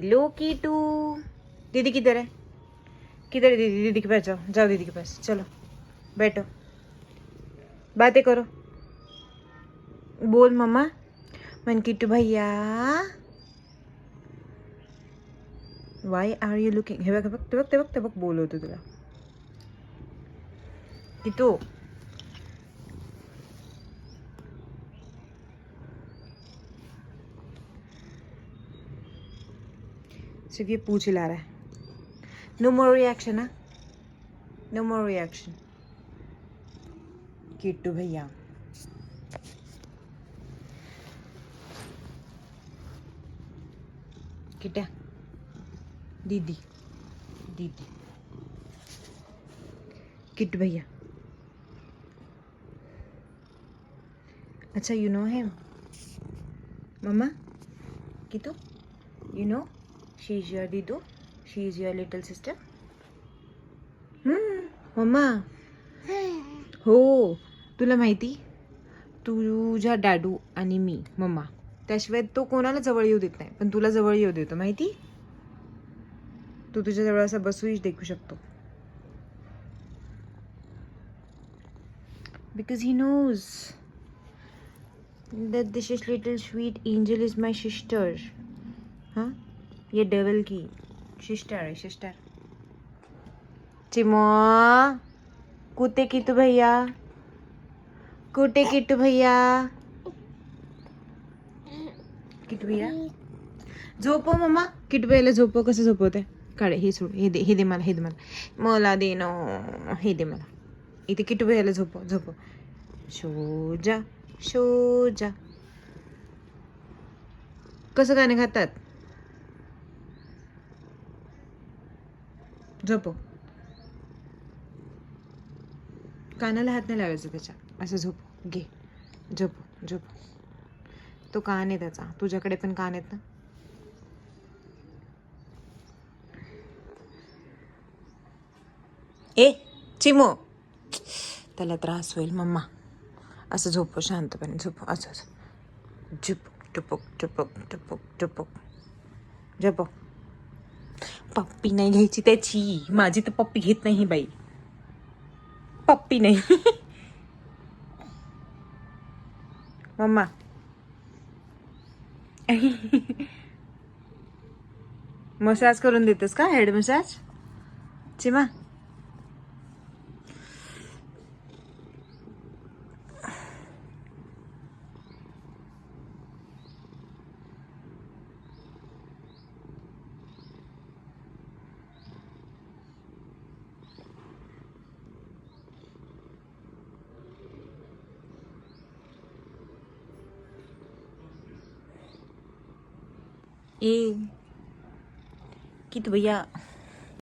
Low keto. दीदी किधर है? किधर है दीदी? दीदी के पास जाओ, जाओ दीदी के पास, चलो बैठो, बातें करो, बोल मम्मा। मन किट्टू भैया, वाई आर यू लुकिंग? हे बघ ते बघ ते बघ ते बघ, बोलवतो तुला किट्टू. सिर्फ ये पूछ हिला रहा है. No more reaction. हाँ, नो मोर रिएक्शन किट्टू भैया. किट्या, दीदी दीदी, किट्टू भैया. अच्छा, you know him mamma? Kittu, you know she is your दीदू, she is your little sister. Mamma, हो तुला माहिती, तुझ्या डॅडू आणि मी मम्मा त्याशिवाय तो कोणाला जवळ येऊ देत नाही, पण तुला जवळ येऊ देतो माहिती. तू तुझ्या जवळ असा बसूही देखू शकतो. Because he knows that this is little sweet angel is my sister. हाँ, ये डेविल की सिस्टर है, सिस्टर. चिमो, कुत्ते किट्टू भैया, कुत्ते किट्टू भैया, किट्टू भैया झोपव मम्मा. किट्टू भैयाला झोपव. कसं झोपवते? काढे हे सोड, हे दे मला, हे दे मला, मला दे ना, हे दे मला. इथे किट्टू भैयाला झोपव, झोपव. शो जा, शो जा. कसं गाणे खातात? झोपव. कानाला हात नाही लावायचा त्याच्या. असं झोप घे, झोप झोप. तो कान आहे त्याचा, तुझ्याकडे पण कान आहेत ना. ए चिमो, त्याला त्रास होईल मम्मा. असं झोप, शांतपणे झोप. असं असं झुप, टुपुक टुपुक टुपुक टुपुक. झोप. पप्पी नाही घ्यायची त्याची. माझी तर पप्पी घेत नाही बाई, पप्पी नाही. मम्मा, मसाज करून देतेस का? Head massage. चिमा, ए किट्टू भैया.